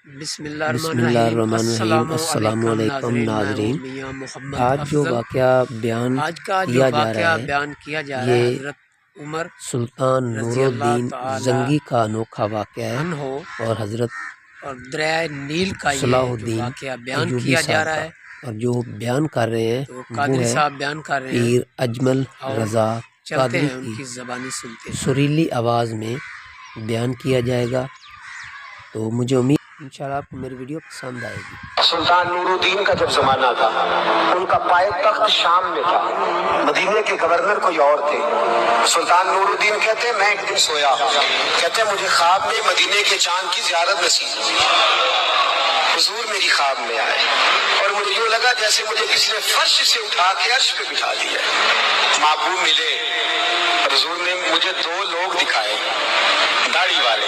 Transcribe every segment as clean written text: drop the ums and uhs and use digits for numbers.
بسم بسم اللہ اللہ الرحمن الرحمن الرحیم۔ الرحیم۔ السلام علیکم ناظرین، میاں محمد آج جو افضل۔ واقعہ بیان آج کا جو کیا جا واقعہ رہا ہے بیان کیا جا رہا ہے یہ حضرت عمر سلطان نور رضی اللہ الدین تعالی زنگی کا انوکھا واقعہ ہے عنہ اور حضرت اور دریائے نیل کا صلاح یہ جو الدین واقعہ بیان ایوبی کیا جا صاحب رہا کا، ہے، اور جو بیان کر رہے ہیں تو وہ قادری ہے صاحب بیان کر رہے ہیں پیر اجمل اور رضا چلتے قادری ہیں ان کی کی زبانی سنتے ہیں۔ سریلی آواز میں بیان کیا جائے گا، تو مجھے امید انشاءاللہ آپ کو میری ویڈیو پسند آئے گی۔ سلطان نور الدین کا جب زمانہ تھا، ان کا پائے تخت شام میں تھا، مدینے کے گورنر کوئی اور تھے۔ سلطان نور الدین کہتے میں ایک دن سویا، کہتے مجھے خواب میں مدینے کے چاند کی زیارت نصیب، حضور میری خواب میں آئے اور مجھے یوں لگا جیسے مجھے کسی نے فرش سے اٹھا کے عرش پہ بٹھا دیا۔ محبوب ملے، حضور نے مجھے دو لوگ دکھائے، داڑھی والے،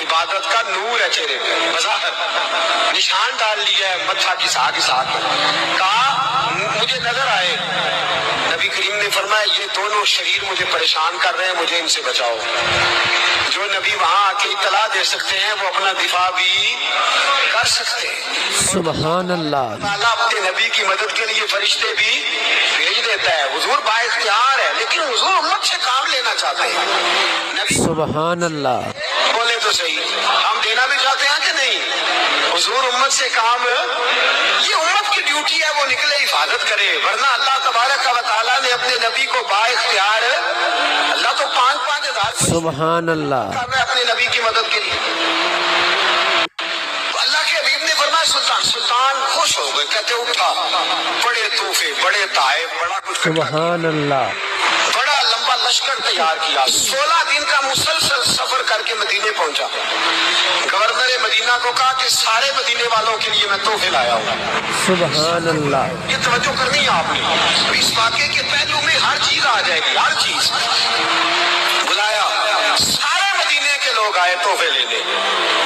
عبادت کا نور ہے چہرے پہ، بظاہر نشان ڈال لیا ہے، متھا گھسا گھسا کر کہا مجھے نظر آئے۔ نبی کریم نے فرمایا یہ دونوں شریر مجھے پریشان کر رہے ہیں، مجھے ان سے بچاؤ۔ جو نبی وہاں آ کے اطلاع دے سکتے ہیں وہ اپنا دفاع بھی کر سکتے ہیں۔ سبحان اللہ، اللہ اپنے نبی کی مدد کے لیے فرشتے بھی بھیج دیتا ہے۔ حضور با اختیار ہے، لیکن حضور امت سے کام لینا چاہتے ہیں۔ نبی سبحان اللہ، بولے تو صحیح، ہم دینا بھی چاہتے ہیں کہ نہیں؟ حضور امت سے کام، یہ امت کی ڈیوٹی ہے، وہ نکلے حفاظت کرے، ورنہ اللہ تبارک و تعالیٰ نے اپنے نبی کو با اختیار، اللہ تو 5,000 سبحان اللہ، کر رہا ہے اپنے نبی کی مدد کے لیے۔ اللہ کے حبیب نے فرمایا سلطان خوش ہو گئے، کہتے اٹھا، بڑے تحفے، بڑے تحائف، بڑا کچھ سبحان اللہ، بڑا لمبا لشکر تیار کیا، 16 دن کا مسلسل سفر کر کے مدینے پہنچا۔ گورنر مدینہ کو کہا کہ سارے مدینے والوں کے لیے میں تحفے لایا ہوں۔ سبحان اللہ، یہ توجہ کرنی ہے آپ نے، اس واقعے کے پہلو میں ہر چیز آ جائے گی، ہر چیز۔ بلایا، سارے مدینے کے لوگ آئے تحفے لینے،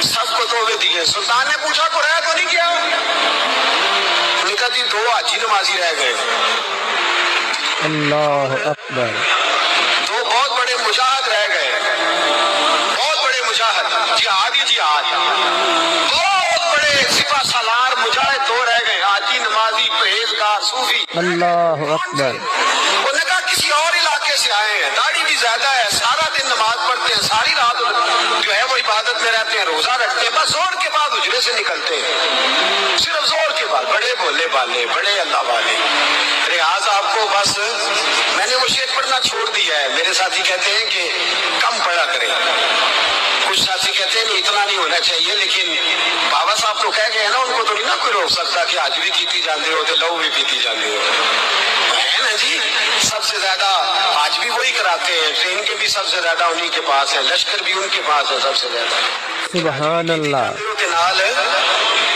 سب کو تحفے دیے۔ سلطان نے پوچھا کو رہا تو نہیں کیا؟ انہوں نے کہا جی 2 حاجی نمازی رہ گئے، اللہ اکبر، 2 بہت بڑے مجاہد رہ گئے، بہت بڑے مجاہد، جہاد ہی جہاد، بہت بڑے سپہ سالار مجاہد 2 رہ گئے، حاجی نمازی پرہیزگار صوفی۔ اللہ اکبر، انہوں نے کہا کسی اور علاقے سے آئے ہیں، داڑھی بھی زیادہ ہے، سارا دن نماز پڑھتے ہیں، ساری رات جو ہے وہ عبادت میں رہتے ہیں، روزہ رکھتے ہیں، بس زور کے بعد حجرے سے نکلتے ہیں، صرف زور کے بعد، بڑے بولے والے، بڑے اللہ والے۔ ریاض آپ کو بس میں نے وہ شعر پڑھنا چھوڑ دیا ہے، میرے ساتھی کہتے ہیں کہ کم پڑھا کریں، کچھ ساتھی کہتے ہیں نہیں اتنا نہیں ہونا چاہیے، لیکن بابا صاحب تو کہہ گئے ہیں نا، ان کو تو نہیں نا کوئی روک سکتا کہ آج بھی کیتی جاندے ہو تو لو بھی پیتی جاندے ہو، ہے نا جی۔ سب سے زیادہ آج بھی وہی کراتے ہیں، ٹرین کے بھی سب سے زیادہ انہی کے پاس ہے، لشکر بھی ان کے پاس ہے سب سے زیادہ۔ سبحان اللہ،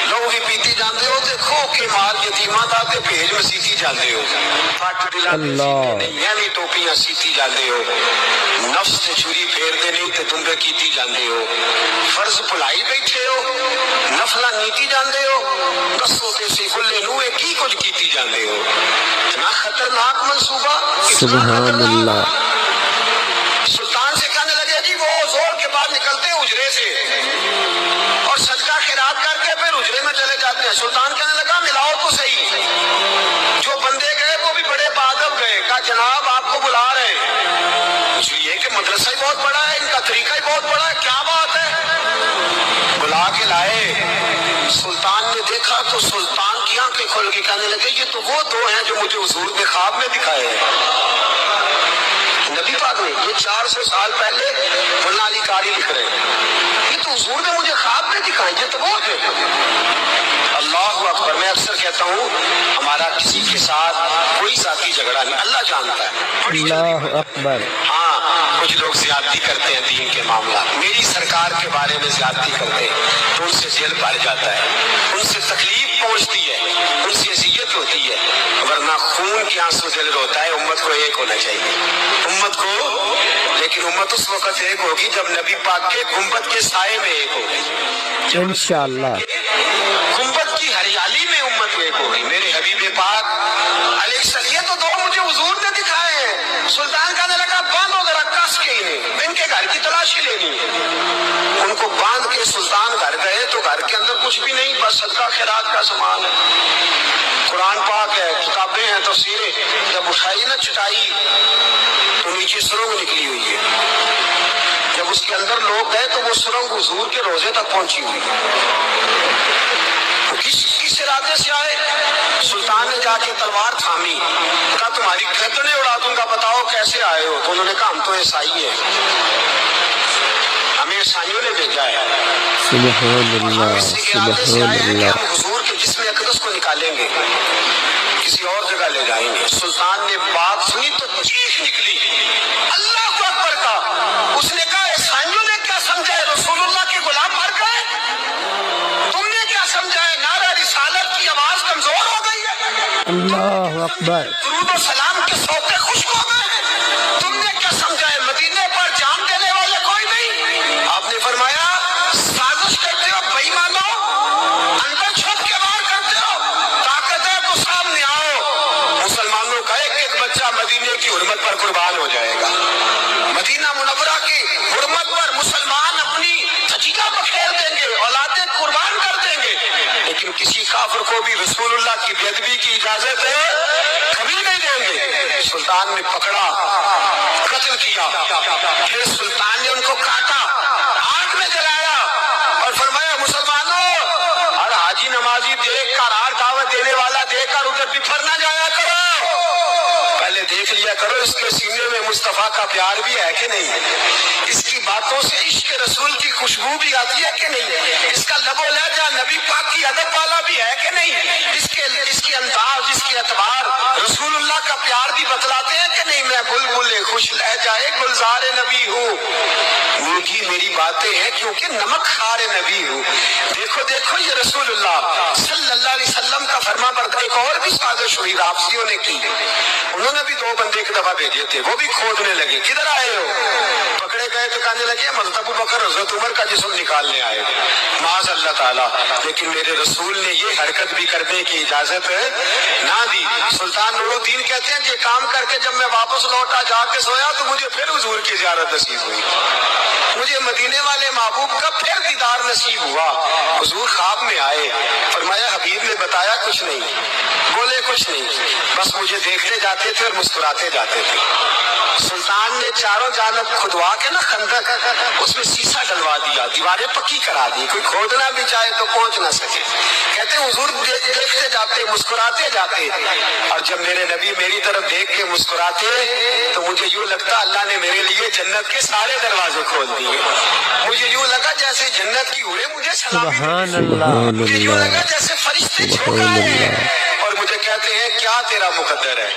لو بھی پیتی جاندے ہو تے کھو کے مال یتیماں دا تے بھیج مسیتی جاندے ہو، پٹ دلاں دے سینے نہیں ایویں ٹوپیاں سیتی جاندے ہو، نفس تے چھری پھیر دے نہیں تے دنگے کیتی جاندے ہو، فرض بھلائی بیٹھے ہو، نفلاں نیتی جاندے ہو، دسو تے سی بھلے نوے کی کچھ کیتی جاندے ہو۔ اتنا خطرناک منصوبہ، سبحان اللہ، سلطان سے کہنے لگے جی وہ زور کے بعد نکلتے ہیں حجرے سے اور صدقہ خیرات کر کے پھر حجرے میں چلے جاتے ہیں۔ سلطان کہنے لگا ملاؤ تو صحیح، جو بندے گئے وہ بھی بڑے بادب گئے، کہا جناب آپ کو بلا رہے ہیں، اس لیے کہ مدرسہ ہی بہت بڑا ہے، ان کا طریقہ ہی بہت بڑا ہے، کیا بات ہے؟ بلا کے لائے، سلطان نے دیکھا تو سلطان کی آنکھیں کھل کے کہنے لگے یہ تو وہ 2 ہیں جو مجھے حضور نے خواب میں دکھائے ہیں۔ نبی پاک نے یہ 400 سال پہلے مولانا علی قاری لکھ رہے ہیں، یہ تو حضور نے مجھے خواب میں دکھائے، یہ تو وہ تھے۔ اللہ اکبر، میں اکثر کہتا ہوں ہمارا کسی کے ساتھ کوئی ذاتی جھگڑا نہیں، اللہ جانتا ہے۔ اللہ اکبر، ہاں کچھ لوگ زیادتی کرتے ہیں دین کے معاملات، میری سرکار کے بارے میں زیادتی کرتے ہیں تو ان سے جیل بھر جاتا ہے، ان سے تکلیف پہنچتی ہے، ان سے اذیت ہوتی ہے، ورنہ خون کے آنسو دل روتا ہے۔ امت کو ایک ہونا چاہیے، امت کو، لیکن امت اس وقت ایک ہوگی جب نبی پاک کے گنبد کے سائے میں ایک ہوگی، انشاءاللہ، گنبد کی ہریالی میں امت ایک ہوگی۔ میرے حبیب پاک علیہ السلام، یہ تو 2 مجھے حضور نے دکھائے ہیں۔ سلطان کہنے لگا باندھو ذرا، کس بس کے انہیں ان کے گھر کی تلاشی لینی ہے. ان کو باندھ کے سلطان گھر گئے تو گھر کے اندر کچھ بھی نہیں، بس صدقہ خیرات کا سامان ہے، قرآن پاک ہے، کتابیں ہیں، تفسیریں. جب اٹھائی نا چٹائی تو نیچے سرنگ نکلی ہوئی ہے. جب اس کے اندر لوگ گئے تو وہ سرنگ حضور کے روزے تک پہنچی ہوئی ہے. کس ارادے سے آئے؟ سلطان نے جا کے تلوار تھامی، کہا تمہاری گردنیں اڑا دوں گا، بتاؤ کیسے آئے ہو؟ تو انہوں نے کہا ہم تو عیسائی ہیں، ہمیں عیسائیوں نے بھیجا ہے. سبحان ہم اللہ اس ارادے سے آئے ہیں کہ اللہ. ہم حضور کے جسم اقدس کو نکالیں گے، کسی اور جگہ لے جائیں گے. سلطان نے بات سنی تو چیخ نکلی، اللہ اکبر کا. اس نے کہا عیسائیوں نے کیا سمجھا ہے رسول اللہ کے غلام مر گئے؟ تم نے کیا سمجھا ہے نعرہ رسالت کی آواز کمزور ہو گئی ہے؟ اللہ اکبر. درود و سلام کے سوتے خشک ہو گئے ہیں؟ تم نے کیا سمجھا ہے مدینے پر جان دینے والے کوئی نہیں؟ آپ نے فرمایا سازش کرتے ہو بے ایمانو، اندر چھپ کے وار کرتے ہو، طاقت ہے تو سامنے آؤ. مسلمانوں کا ایک ایک بچہ مدینے کی حرمت پر قربان ہو جائے گا. مدینہ منورہ کی حرمت پر مسلمان اپنی تجیہ بکھیر دیں گے، اولادیں قربان کر دیں گے، لیکن کسی کافر کو بھی رسول اللہ کی بے ادبی کی اجازت کبھی نہیں دیں گے. سلطان نے پکڑا، قتل کیا، پھر سلطان نے ان کو کاٹا، آگ میں جلایا اور فرمایا مسلمانوں، ہر حاجی نمازی دیکھ کر، ہر دعوت دینے والا دیکھ کر ادھر بفر نہ جایا کرو، پہلے دیکھ لیا کرو اس کے سینے میں مصطفیٰ کا پیار بھی ہے کہ نہیں، اس کی باتوں سے عشق رسول کی خوشبو بھی آتی ہے کہ نہیں، اس کا لب و لہجہ نبی پاک کی ادب والا بھی ہے کہ نہیں، اس کے انداز، اس کے اعتبار رسول اللہ کا پیار بھی بتلاتے ہیں کہ نہیں. میں بلبل خوش لہجہ گلزار نبی ہوں، میٹھی میری باتیں ہیں کیونکہ نمک خار نبی ہوں. دیکھو دیکھو یہ رسول اللہ صلی اللہ علیہ وسلم کا فرما بردار. ایک اور بھی سازش ہوئی رافضیوں نے کی، انہوں نے بھی 2 بندے ایک دفعہ بھیجے تھے، وہ بھی کھودنے لگے، کدھر آئے ہو؟ پکڑے گئے تو کہنے لگے حضرت ابوبکر حضرت عمر کا جسم نکالنے آئے تھے. معاذ اللہ تعالیٰ، لیکن میرے رسول نے یہ حرکت بھی کرنے کی اجازت نہ دی. سلطان نور الدین کہتے ہیں یہ کام کر کے جب میں واپس لوٹا جا کے سویا تو مجھے پھر حضور کی زیارت نصیب ہوئی، مجھے مدینے والے محبوب کا پھر دیدار نصیب ہوا. حضور خواب میں آئے، فرمایا حبیب نے بتایا کچھ نہیں، بولے کچھ نہیں، بس مجھے دیکھتے جاتے تھے اور مسکراتے جاتے تھے. سلطان نے چاروں جانب کھدوا کے نا خندق، اس میں سیسا ڈلوا دیا، دیواریں پکی کرا دی، کوئی کھودنا بھی چاہے تو پہنچ نہ سکے. کہتے حضور دیکھتے جاتے، مسکراتے جاتے، اور جب میرے نبی میری طرف دیکھ کے مسکراتے تو مجھے یوں لگتا اللہ نے میرے لیے جنت کے سارے دروازے کھول دیے. مجھے یوں لگا جیسے جنت کی حوریں مجھے سلام سبحان اللہ. مجھے یوں لگا جیسے فرشتے جھک آئے ہیں اور مجھے کہتے ہیں کیا تیرا مقدر ہے،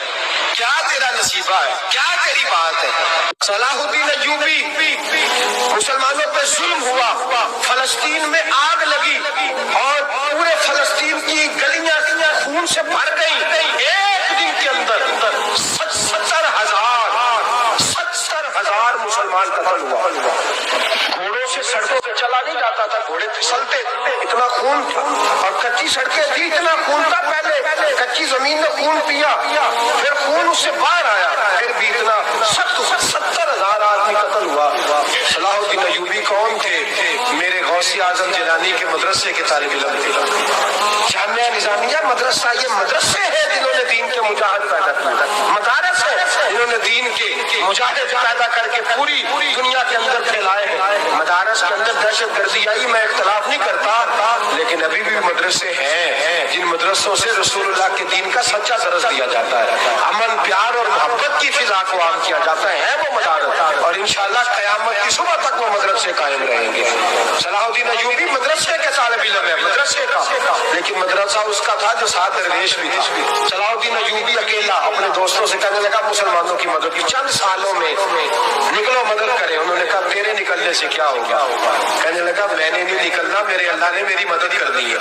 کیا تیرا نصیبہ ہے، کیا تیری بات ہے. صلاح الدین ایوبی، مسلمانوں پہ ظلم ہوا، فلسطین میں آگ لگی اور پورے فلسطین کی گلیاں خون سے بھر گئی. ایک دن کے اندر 70,000 مسلمان قتل ہوا. گھوڑوں سے سڑکوں پہ چلا نہیں جاتا تھا، گھوڑے پھسلتے، اتنا خون تھا، اور کچی سڑکیں تھی، اتنا خون تھا. پہلے کچی زمین نے خون پیا، پھر خون اس سے باہر آیا، پھر بھی اتنا 70,000 آدمی قتل ہوا. صلاح الدین ایوبی کون تھے؟ میرے غوث اعظم جیلانی کے مدرسے کے طالب علم تھے. جامعہ نظامیہ مدرسہ، یہ مدرسے ہیں جنہوں نے دین کے مجاہد پیدا کیا، مدارس ہیں جنہوں نے دین کے مجاہد پیدا کر کے پوری دنیا کے اندر پھیلائے ہیں. مدارس کے اندر دہشت گردی آئی، میں اختلاف نہیں کرتا، لیکن ابھی بھی مدرسے ہیں جن مدرسوں سے رسول اللہ کے دین کا سچا درس دیا جاتا ہے، امن پیار اور محبت کی فضا کو عام کیا جاتا ہے وہ مدارس، اور انشاءاللہ قیامت کی صبح تک وہ مدرسے قائم رہیں گے. صلاح الدین ایوبی مدرسے کے طالب علم ہے، مدرسے کا، لیکن مدرسہ اس کا تھا جو ساتھ درویش بھی تھا. صلاح الدین ایوبی اکیلا اپنے دوستوں سے کہنے لگا مسلمانوں کی مدد کی، چند سالوں میں نکلو مدد کریں. انہوں نے کہا تیرے نکلنے سے کیا ہوگا؟ کہنے لگا میں نے نہیں نکلنا، میرے اللہ نے میری مدد کر دی ہے،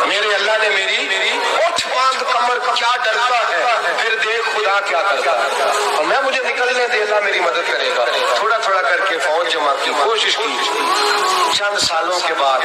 میرے اللہ نے میری اٹھ باندھ کمر کیا ڈرتا ہے، پھر دیکھ خدا کیا کرتا ہے، اور میں مجھے نکلنے دے، اللہ میری مدد کرے گا. تھوڑا تھوڑا کر کے فوج جمع کی، کوشش کی. چند سالوں کے بعد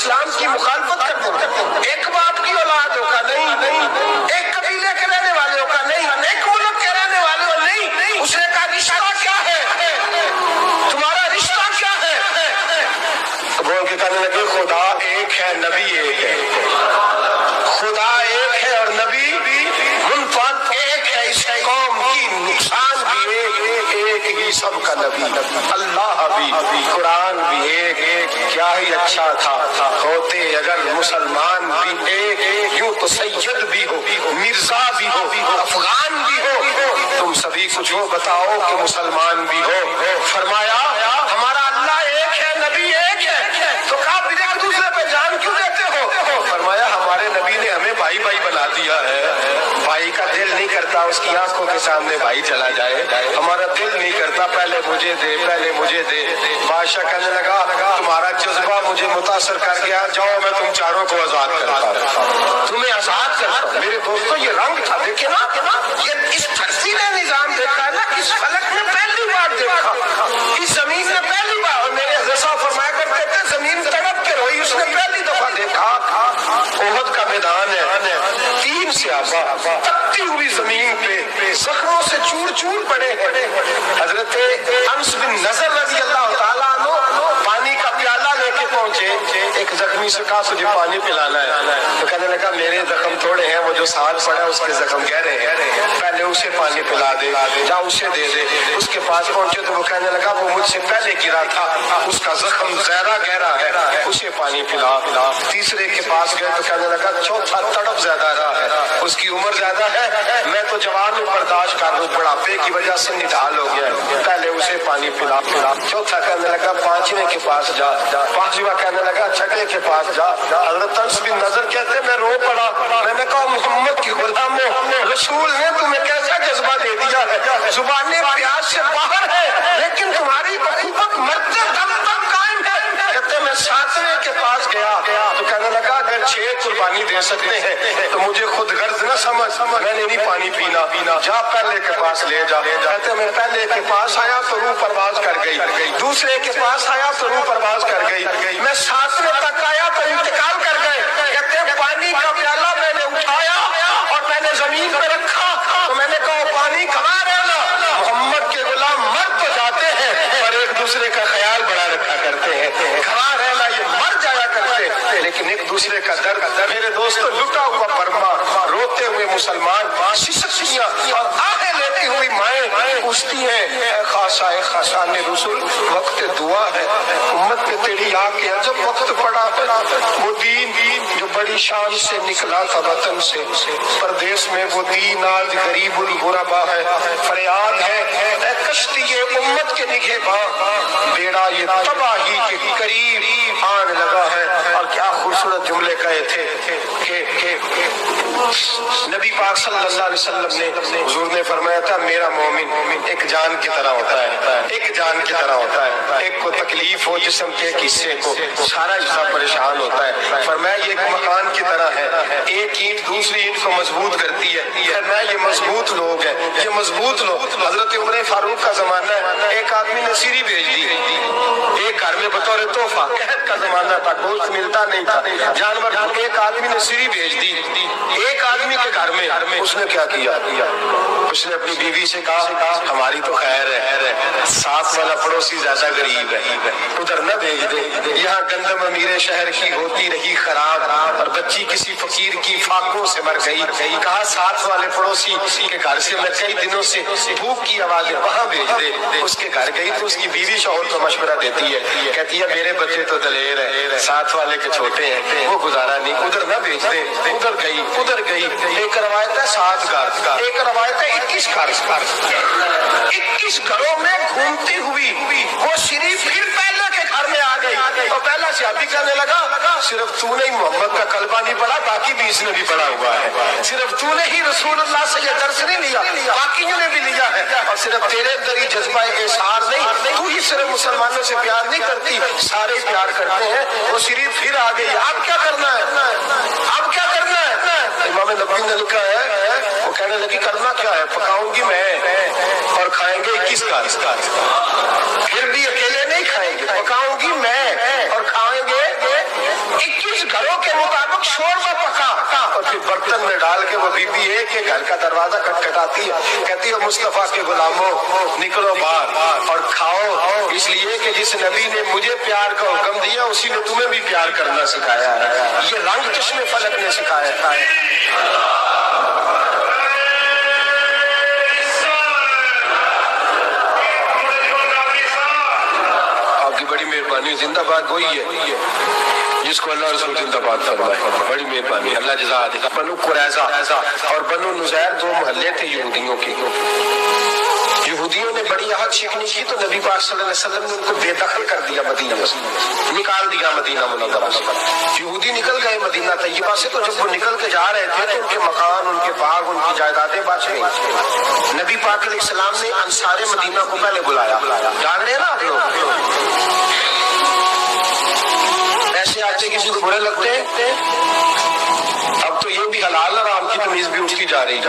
اسلام کی مخالفت کرتے ہیں. ایک باپ کی اولادوں کا نہیں, ایک قبیلے کے رہنے والوں کا نہیں, ایک ملک کے رہنے والوں نہیں. اس نے کہا رشتہ کیا ہے, تمہارا رشتہ کیا ہے؟ بول کے کہنے لگے خدا ایک ہے, نبی ایک ہے. خدا ایک ہے اور نبی منفرد ایک ہے. اس قوم کی نقصان بھی ایک ہی, سب کا نبی, اللہ بھی, قرآن بھی ایک. کیا ہی اچھا تھا ہوتے اگر مسلمان بھی ایک. یوں تو سید بھی ہو, مرزا بھی ہو, افغان بھی ہو, تم سبھی کچھ ہو, بتاؤ کہ مسلمان بھی ہو. فرمایا ہمارا اللہ ایک ہے, نبی ایک ہے. تو کہا پھر ایک دوسرے پہ جان کیوں دیتے ہو؟ فرمایا ہمارے نبی نے ہمیں بھائی بھائی بنا دیا ہے. بھائی کا دل نہیں کرتا اس کی آنکھوں کے سامنے بھائی چلا جائے. ہمارا دل نہیں کرتا پہلے مجھے دے, پہلے مجھے دے. بادشاہ کہنے لگا تمہارا جذبہ مجھے متاثر کر گیا, جاؤ میں تم چاروں کو آزاد کرتا ہوں, تمہیں آزاد کرتا ہوں. میرے دوستوں یہ رنگ تھا, دیکھیں نا, یہ اس دھرتی نے نظام دیکھا ہے نا, اس فلک نے پہلی بار دیکھا, اس زمین نے پہلی بار. اور میرے حضرت صاحب فرمایا کرتے تھے زمین تڑپ کے روئی, اس نے پہلی دفعہ دیکھا. احد کا میدان ہے, 3 صحابہ تپتی ہوئی زمین پہ زخموں سے چور چور پڑے ہیں. حضرت انس بن نضر رضی اللہ تعالیٰ عنہ پانی کا پیالہ لے کے پہنچے. ایک زخمی سے کہا تجھے پانی پلانا ہے. تو کہنے لگا میرے زخم تھوڑے ہیں, وہ جو ساتھ پڑا اس کے زخم گہرے ہیں, پہلے اسے پانی پلا دے, جا اسے دے دے. اس کے پاس پہنچے تو وہ کہنے لگا وہ مجھ سے پہلے گرا تھا, اس کا زخم گہرا ہے, اسے پانی پلا. تیسرے کے پاس گئے تو کہنے لگا چوتھا تڑپ زیادہ رہا ہے, اس کی عمر زیادہ ہے, میں تو جوان ہوں برداشت کر لوں, بڑھاپے کی وجہ سے نڈھال ہو گیا, پہلے اسے پانی پلا. چوتھا کہنے لگا پانچویں کے پاس جا, پانچواں کہنے لگا چھٹے کے پاس جا. حضرت انس بن نضر کہتے میں رو پڑا, میں نے کہا محمد کی غلاموں, رسول نے تمہیں کیسا جذبہ دے دیا ہے, زبانیں پیاس سے باہر ہے لیکن تمہاری بخوبت مرتے دم تک قائم ہے. کہتے میں 7ویں کے پاس گیا تو کہنے لگا اگر 6 قربانی دے سکتے ہیں تو مجھے خود غرض نہ سمجھ, میں نے نہیں پانی پینا, جا پہلے کے پاس لے جا. کہتے میں پہلے کے پاس آیا تو روح پرواز کر گئی, دوسرے کے پاس آیا تو روح پرواز کر گئی, میں 7ویں تک آیا تو انتقال کر گئے. کہتے ہیں پانی کا پیالہ میں نے اٹھایا اور میں نے زمین پہ رکھا تو میں نے کہا پانی کھوا رہنا, محمد کے غلام مر تو جاتے ہیں اور ایک دوسرے کا خیال بڑا رکھا کرتے ہیں, کھوا رہنا یہ مر جایا کرتے لیکن ایک دوسرے کا درد. میرے دوستو لٹا ہوا برما, روتے ہوئے مسلمان, سسکیاں اور آہیں لیتی ہوئی مائیں پوچھتی ہیں اے خاصان رسول وقت دعا ہے, امت پہ تیری آ کے جب وقت پڑا وہ دین جو بڑی شان سے نکلا تھا وطن سے, پردیس میں وہ دین آج غریب الغربا ہے. فریاد ہے اے کشتی امت کے نگہ باں, بیڑا یہ تباہی کے قریب آنے لگا ہے. اور کیا خوبصورت جملے کہے تھے کہ نبی پاک صلی اللہ علیہ وسلم نے, حضور نے فرمایا تھا میرا مومن ایک جان کی طرح ہوتا ہے, ایک جان کی طرح ہوتا ہے. ایک کو تکلیف ہو جسم کے ایک حصے کو, سارا حصہ پریشان ہوتا ہے. فرمایا یہ ایک مکان کی طرح ہے, ایک اینٹ دوسری اینٹ کو مضبوط کرتی ہے. فرمایا یہ مضبوط لوگ ہیں, یہ مضبوط لوگ. حضرت عمر فاروق کا زمانہ ہے, ایک آدمی نے سیری بھیج دی ایک گھر میں بطور تحفہ, قحط کا زمانہ تھا, گوشت ملتا نہیں تھا, جانور. ایک آدمی نے سیری بھیج دی ایک آدمی کے گھر میں. اس نے کیا کیا, اس نے اپنی بیوی سے کہا ہماری تو خیر ہے, ساتھ والا پڑوسی زیادہ غریب ہے, ادھر نہ بھیج دے. یہاں گندم امیر شہر کی ہوتی رہی خراب اور بچی کسی فقیر کی فاقوں سے مر گئی. کہا ساتھ والے پڑوسی کے گھر سے میں کئی دنوں سے بھوک کی آوازیں وہاں بھیج دے. اس کے گھر گئی تو اس کی بیوی شوہر کو مشورہ دیتی ہے, کہتی ہے میرے بچے تو دلیر ہے, ساتھ والے کے چھوٹے ہیں, وہ گزارا نہیں, ادھر نہ بھیج دے. ادھر گئی. ایک روایت ہے 7 گھر, ایک روایت ہے 21 گھر. 21 گھروں میں گھومتی ہوئی وہ شریف پھر پہلے کے گھر میں آ گئی. اور پہلا صحابی کہنے لگا صرف تو نے ہی محمد کا کلمہ نہیں پڑھا, باقی بھی اس نے بھی پڑھا ہوا ہے. صرف تو نے ہی رسول اللہ سے یہ درس نہیں لیا, باقیوں نے بھی لیا ہے. اور صرف تیرے اندر ہی جذبہ احسار نہیں, تو ہی صرف مسلمانوں سے پیار نہیں کرتی, سارے پیار کرتے ہیں. وہ شریف پھر آ گئی. اب کیا کرنا ہے, اب کیا کرنا ہے؟ امام نبوی نے لکھا ہے, وہ کہنے لگی کرنا کیا ہے, پکاؤں گی میں اور کھائیں گے 21 گھر. پھر بھی اکیلے نہیں کھائیں گے, پکاؤں گی میں اور کھائیں گے کے وہ بیوی ایک ایک گھر کا دروازہ کھٹکھٹاتی ہے, کہتی ہے مصطفیٰ کے غلاموں نکلو باہر اور کھاؤ, اس لیے کہ جس نبی نے مجھے پیار کا حکم دیا اسی نے تمہیں بھی پیار کرنا سکھایا ہے. یہ رنگ چشم فلک نے سکھایا ہے. آپ کی بڑی مہربانی, زندہ باد وہی ہے جس کو اللہ رسول زندہ باد فرمائے. بڑی مہربانی, اللہ جزا دے. بنو قریظہ اور بنو نذیر دو محلے تھے یہودیوں کے. یہودیوں نے بڑی عہد شکنی کی تو نبی پاک صلی اللہ علیہ وسلم نے ان کو بے دخل کر دیا, مدینہ میں نکال دیا مدینہ منورہ سے. یہودی نکل گئے مدینہ طیبہ سے, تو جب وہ نکل کے جا رہے تھے تو ان کے مکان, ان کے باغ, ان کی جائیدادیں بچ گئی. نبی پاک علیہ السلام نے انصار مدینہ کو پہلے بلایا. جان رہے ہیں نا آپ لوگ, ایسے آتے کسی کو برے لگتے ہیں. اب تو یہ بھی حلال حرام کی تمیز بھی اس کی جا رہی.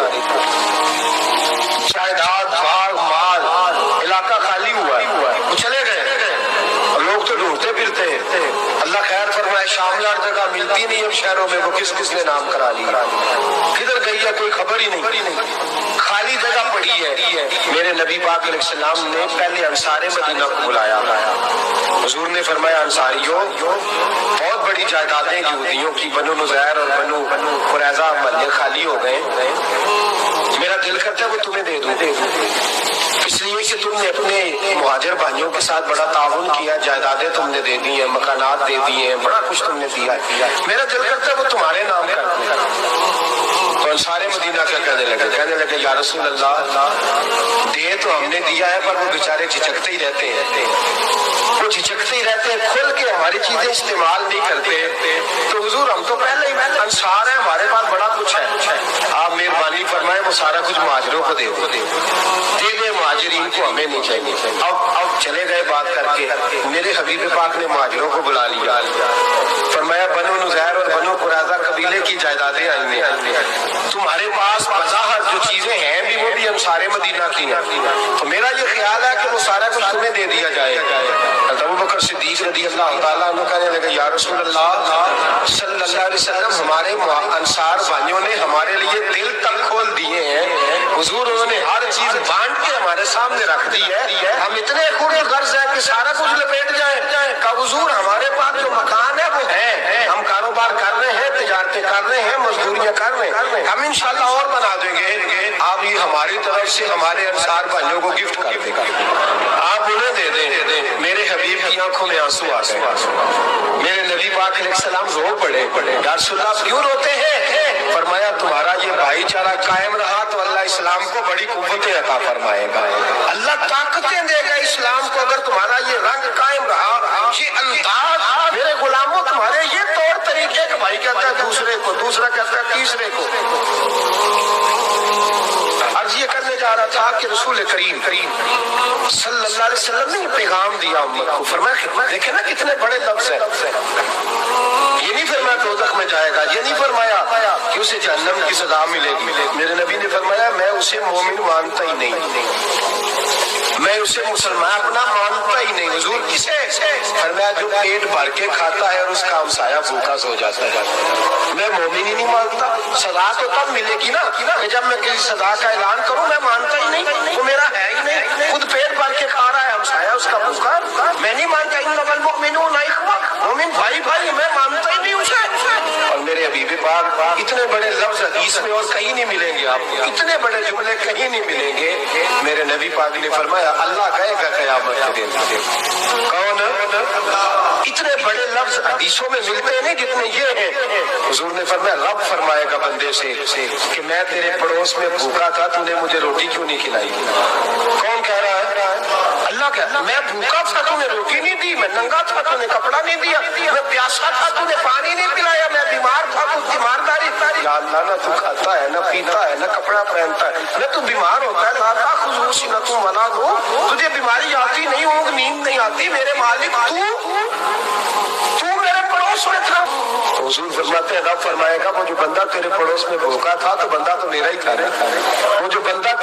جائیداد, باغ, مال, علاقہ خالی ہوا ہے, وہ چلے گئے. لوگ تو ڈھونڈتے پھرتے ہیں. اللہ خیر فرمائے, شاملہ جگہ ملتی نہیں اب شہروں میں, وہ کس کس نے نام کرا لیا, کدھر گئی ہے کوئی خبر ہی نہیں, خالی جگہ پڑی ہے. میرے نبی پاک علیہ السلام نے پہلے انصار مدینہ کو بلایا. حضور نے فرمایا انصاریوں بہت بڑی جائیدادیں یہودیوں کی, بنو نذیر اور بنو قریظہ محلے خالی ہو گئے, میرا دل کرتا ہے وہ تمہیں دے دوں, اس لیے کہ تم نے اپنے مہاجر بھائیوں کے ساتھ بڑا تعاون کیا, جائیدادیں تم نے دے دی ہیں, مکانات دے دیے ہیں, بڑا کچھ تم نے دیا ہے, میرا دل کرتا ہے وہ تمہارے نام کر دوں. تو انصار مدینہ کیا کہنے لگے یا رسول اللہ دے تو ہم نے دیا ہے پر وہ بیچارے جھجکتے ہی رہتے ہیں, وہ جھجکتے ہی رہتے ہیں, کھل کے ہماری چیزیں استعمال نہیں کرتے. تو حضور ہم تو پہلے ہی انصار ہیں, ہمارے پاس بڑا کچھ ہے, آپ مہربانی فرمائیں وہ سارا کچھ مہاجروں کو دے دے, مہاجرین کو ہمیں نہیں چاہیے. اب چلے گئے بات کر کے, میرے حبیب پاک نے مہاجروں کو بلا لیا. فرمایا بنو نذیر اور بنو قریظہ قبیلے کی جائیدادیں آئی ہیں, تمہارے پاس بظاہر جو چیزیں ہیں بھی وہ بھی انصار مدینہ کی ہیں, تو میرا یہ خیال ہے کہ وہ سارا کچھ تمہیں دے دیا جائے. ابو بکر صدیق رضی اللہ تعالیٰ عنہ کہنے لگے یا رسول اللہ صلی اللہ علیہ وسلم ہمارے انصار بھائیوں نے ہمارے لیے دل تک کھول دیے ہیں, حضور انہوں نے ہر چیز بانٹ کے ہمارے سامنے رکھ دی ہے, ہم اتنے خورے غرض ہیں کہ سارا کچھ لپیٹ جائیں. کہ حضور ہمارے پاس جو مکان ہے وہ ہے, ہم کاروبار کر رہے ہیں, تجارتیں کر رہے ہیں, مزدوریاں کر رہے ہیں, ہم انشاءاللہ اور بنا دیں گے. آپ یہ ہماری طرف سے ہمارے انصار بھائیوں کو گفٹ کر دیں گے, آپ انہیں دے دیں. میرے حبیب کی آنکھوں میں آنسو آ گئے. میرے نبی پاک علیہ السلام رو پڑے. یا رسول اللہ کیوں روتے ہیں؟ فرمایا تمہارا یہ بھائی چارہ قائم رہا تو اللہ اسلام کو بڑی قوتیں عطا فرمائے گا, اللہ طاقتیں دے گا اسلام کو. اگر تمہارا یہ رنگ قائم رہا, یہ انداز, میرے غلاموں تمہارے یہ طور طریقے, کہ بھائی کہتا ہے دوسرے کو, دوسرا کہتا ہے تیسرے کو. عرض یہ کرنے جا رہا تھا کہ رسول کریم صلی اللہ علیہ وسلم نے پیغام دیا امت کو. فرمایا دیکھیں نا کتنے بڑے لفظ ہیں, یہ نہیں فرمایا دوزخ میں جائے گا, یہ نہیں فرمایا کہ اسے جہنم کی سزا ملے گی. میرے نبی نے فرمایا میں اسے مومن مانتا ہی نہیں, میں اسے مسلمان اپنا مانتا ہی نہیں. حضور کسے؟ فرمایا جو پیٹ بھر کے کھاتا ہے اور اس کا ہمسایہ بھوکا سو جاتا ہے. میں مومن ہی نہیں مانتا. سزا تو تب ملے گی نا کہ جب میں کسی سزا کا اعلان کروں. میں مانتا ہی نہیں, وہ میرا ہے ہی نہیں, خود پیٹ بھر کے کھا رہا ہے, ہمسایہ اس کا بھوکا, میں نہیں مانتا. انما المؤمنون اخوہ, مومن بھائی بھائی, میں مانتا ہی نہیں اسے. اور میرے حبیب پاک اتنے بڑے لفظ حدیث میں اور کہیں نہیں ملیں گے, آپ کو اتنے بڑے جملے کہیں نہیں ملیں گے. میرے نبی پاک نے فرمایا اللہ کہے گا قیامت کے دن کون اتنے بڑے لفظ حدیثوں میں ملتے نہیں جتنے یہ ہیں. حضور نے فرمایا رب فرمائے گا بندے سے کہ میں تیرے پڑوس میں بھوکا تھا, تو نے مجھے روٹی کیوں نہیں کھلائی. کون کہہ رہا ہے؟ اللہ کہتا ہے میں بھوکا تھا, تو نے روٹی نہیں دی, میں ننگا تھا, تو نے کپڑا نہیں دیا, میں پیاسا تھا, تو نے پانی نہیں پلایا, میں بیمار تھا, تو تیمارداری. یا اللہ نہ تو کھاتا ہے, نہ پیتا ہے, نہ کپڑا پہنتا ہے, نہ تو بیمار ہوتا ہے, نہ خصوص نہ تو منا دو, تجھے بیماری آتی نہیں, اونگ نیند نہیں آتی, میرے مالک تو میرے پڑوس میں تھا. تو حضور فرماتے ہیں رب فرمائے گا وہ جو بندہ تیرے پڑوس میں بھوکا تھا تو بندہ تو میرا ہی تھا. وہ جو بندہ